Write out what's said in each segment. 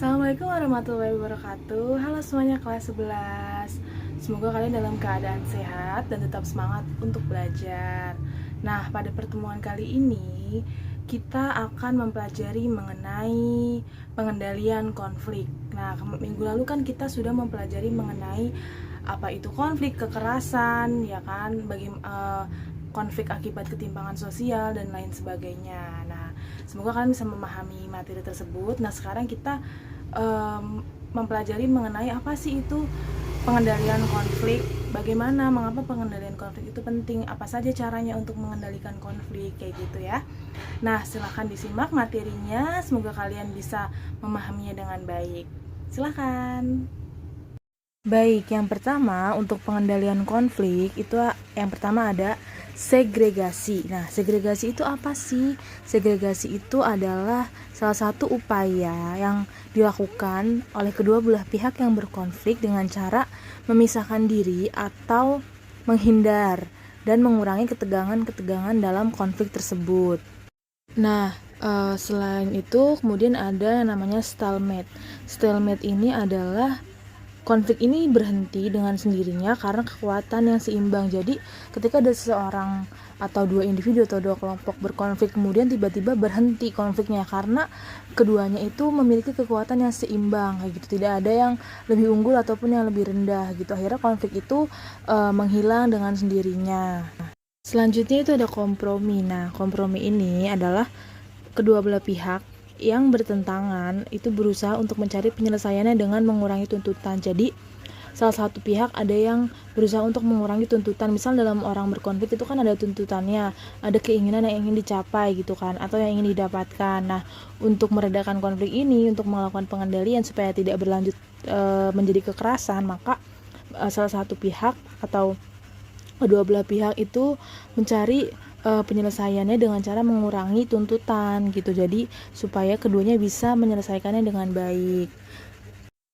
Assalamualaikum warahmatullahi wabarakatuh. Halo semuanya kelas 11. Semoga kalian dalam keadaan sehat dan tetap semangat untuk belajar. Nah, pada pertemuan kali ini kita akan mempelajari mengenai pengendalian konflik. Nah, minggu lalu kan kita sudah mempelajari mengenai apa itu konflik, kekerasan, ya kan, konflik akibat ketimpangan sosial dan lain sebagainya. Nah, semoga kalian bisa memahami materi tersebut. Nah, sekarang kita mempelajari mengenai apa sih itu pengendalian konflik, bagaimana, mengapa pengendalian konflik itu penting, apa saja caranya untuk mengendalikan konflik, kayak gitu ya. Nah, silahkan disimak materinya, semoga kalian bisa memahaminya dengan baik. Silahkan. Baik, yang pertama untuk pengendalian konflik itu yang pertama ada segregasi. Nah, segregasi itu apa sih? Segregasi itu adalah salah satu upaya yang dilakukan oleh kedua belah pihak yang berkonflik dengan cara memisahkan diri atau menghindar dan mengurangi ketegangan-ketegangan dalam konflik tersebut. Nah, selain itu kemudian ada yang namanya stalemate. Stalemate ini adalah konflik ini berhenti dengan sendirinya karena kekuatan yang seimbang. Jadi ketika ada seseorang atau dua individu atau dua kelompok berkonflik kemudian tiba-tiba berhenti konfliknya karena keduanya itu memiliki kekuatan yang seimbang, kayak gitu. Tidak ada yang lebih unggul ataupun yang lebih rendah gitu. Akhirnya konflik itu menghilang dengan sendirinya. Selanjutnya itu ada kompromi. Nah, kompromi ini adalah kedua belah pihak yang bertentangan itu berusaha untuk mencari penyelesaiannya dengan mengurangi tuntutan. Jadi salah satu pihak ada yang berusaha untuk mengurangi tuntutan. Misal dalam orang berkonflik itu kan ada tuntutannya, ada keinginan yang ingin dicapai gitu kan, atau yang ingin didapatkan. Nah, untuk meredakan konflik ini, untuk melakukan pengendalian supaya tidak berlanjut menjadi kekerasan, maka salah satu pihak atau kedua belah pihak itu mencari penyelesaiannya dengan cara mengurangi tuntutan gitu. Jadi supaya keduanya bisa menyelesaikannya dengan baik.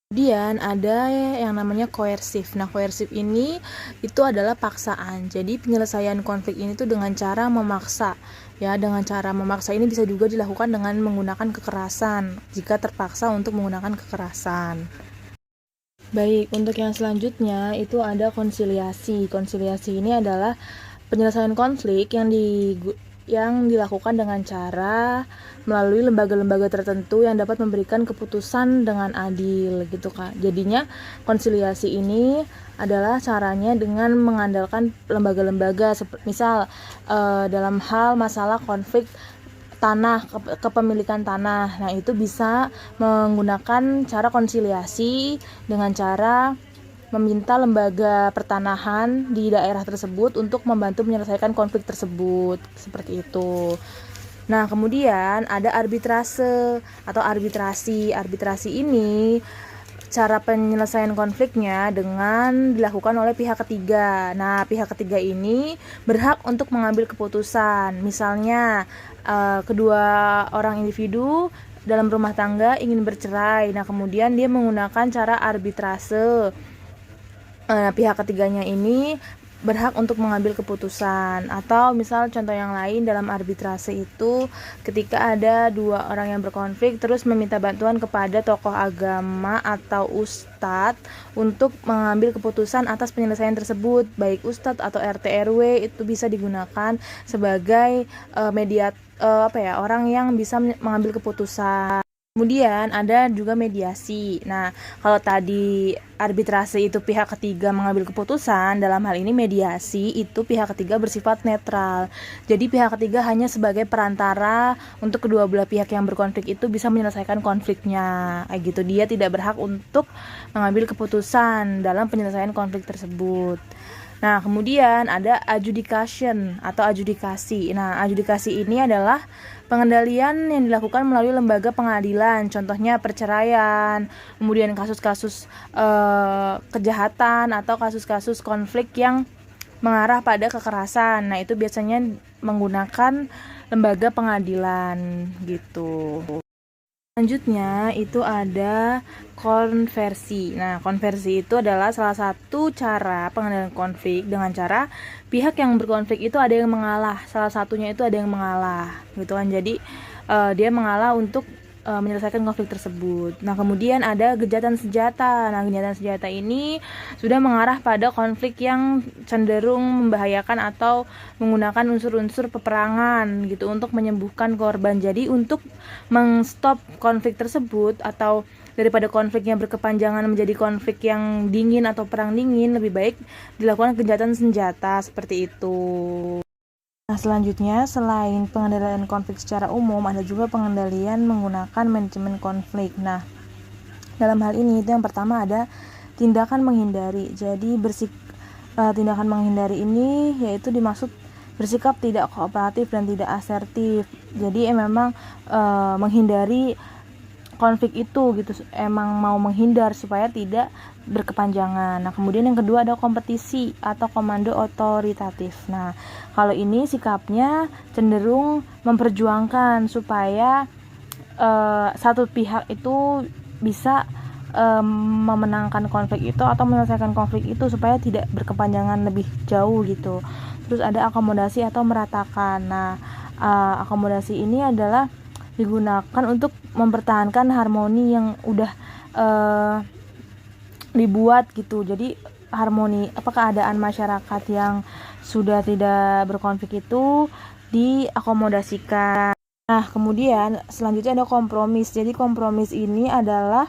Kemudian ada yang namanya koersif. Nah, koersif ini itu adalah paksaan. Jadi penyelesaian konflik ini tuh dengan cara memaksa. Ya, dengan cara memaksa ini bisa juga dilakukan dengan menggunakan kekerasan jika terpaksa untuk menggunakan kekerasan. Baik, untuk yang selanjutnya itu ada konsiliasi. Konsiliasi ini adalah penyelesaian konflik yang dilakukan dengan cara melalui lembaga-lembaga tertentu yang dapat memberikan keputusan dengan adil gitu kan. Jadinya konsiliasi ini adalah caranya dengan mengandalkan lembaga-lembaga, misal dalam hal masalah konflik tanah, kepemilikan tanah. Nah, itu bisa menggunakan cara konsiliasi dengan cara meminta lembaga pertanahan di daerah tersebut untuk membantu menyelesaikan konflik tersebut, seperti itu. Nah, kemudian ada arbitrase atau arbitrasi. Arbitrasi ini cara penyelesaian konfliknya dengan dilakukan oleh pihak ketiga. Nah, pihak ketiga ini berhak untuk mengambil keputusan. Misalnya, kedua orang individu dalam rumah tangga ingin bercerai. Nah, kemudian dia menggunakan cara arbitrase. Pihak ketiganya ini berhak untuk mengambil keputusan. Atau misal contoh yang lain dalam arbitrase itu ketika ada dua orang yang berkonflik terus meminta bantuan kepada tokoh agama atau ustadz untuk mengambil keputusan atas penyelesaian tersebut, baik ustadz atau RT RW itu bisa digunakan sebagai orang yang bisa mengambil keputusan. Kemudian ada juga mediasi. Nah, kalau tadi arbitrase itu pihak ketiga mengambil keputusan, dalam hal ini mediasi itu pihak ketiga bersifat netral. Jadi pihak ketiga hanya sebagai perantara untuk kedua belah pihak yang berkonflik itu bisa menyelesaikan konfliknya. Kayak gitu, dia tidak berhak untuk mengambil keputusan dalam penyelesaian konflik tersebut. Nah, kemudian ada adjudication atau adjudikasi. Nah, adjudikasi ini adalah pengendalian yang dilakukan melalui lembaga pengadilan, contohnya perceraian, kemudian kasus-kasus kejahatan atau kasus-kasus konflik yang mengarah pada kekerasan. Nah, itu biasanya menggunakan lembaga pengadilan gitu. Selanjutnya itu ada konversi. Nah, konversi itu adalah salah satu cara pengendalian konflik dengan cara pihak yang berkonflik itu ada yang mengalah. Salah satunya itu ada yang mengalah, gitu kan. Jadi dia mengalah untuk menyelesaikan konflik tersebut. Nah, kemudian ada gencatan senjata. Nah, gencatan senjata ini sudah mengarah pada konflik yang cenderung membahayakan atau menggunakan unsur-unsur peperangan gitu untuk menyembuhkan korban. Jadi untuk mengstop konflik tersebut atau daripada konflik yang berkepanjangan menjadi konflik yang dingin atau perang dingin, lebih baik dilakukan gencatan senjata seperti itu. Nah, selanjutnya selain pengendalian konflik secara umum, ada juga pengendalian menggunakan manajemen konflik. Nah, dalam hal ini itu yang pertama ada tindakan menghindari. Jadi tindakan menghindari ini yaitu dimaksud bersikap tidak kooperatif dan tidak asertif. Jadi memang menghindari konflik itu gitu, emang mau menghindar supaya tidak berkepanjangan. Nah, kemudian yang kedua ada kompetisi atau komando otoritatif. Nah, kalau ini sikapnya cenderung memperjuangkan supaya satu pihak itu bisa memenangkan konflik itu atau menyelesaikan konflik itu supaya tidak berkepanjangan lebih jauh gitu. Terus ada akomodasi atau meratakan. Nah, akomodasi ini adalah digunakan untuk mempertahankan harmoni yang udah dibuat gitu. Jadi harmoni keadaan masyarakat yang sudah tidak berkonflik itu diakomodasikan. Nah, kemudian selanjutnya ada kompromis. Jadi kompromis ini adalah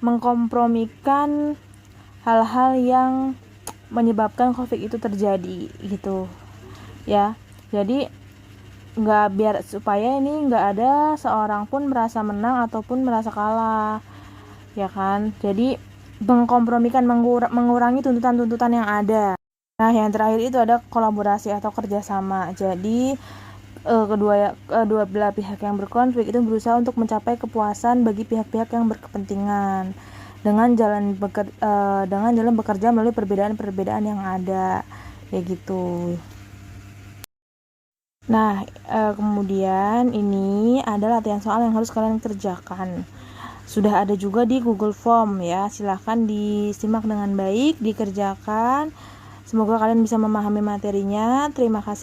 mengkompromikan hal-hal yang menyebabkan konflik itu terjadi gitu ya. Jadi biar supaya ini nggak ada seorang pun merasa menang ataupun merasa kalah, ya kan. Jadi mengkompromikan, mengurangi tuntutan-tuntutan yang ada. Nah, yang terakhir itu ada kolaborasi atau kerjasama. Jadi kedua belah pihak yang berkonflik itu berusaha untuk mencapai kepuasan bagi pihak-pihak yang berkepentingan dengan jalan bekerja melalui perbedaan-perbedaan yang ada, kayak gitu. Nah, kemudian ini ada latihan soal yang harus kalian kerjakan. Sudah ada juga di Google Form ya. Silahkan disimak dengan baik, dikerjakan. Semoga kalian bisa memahami materinya. Terima kasih.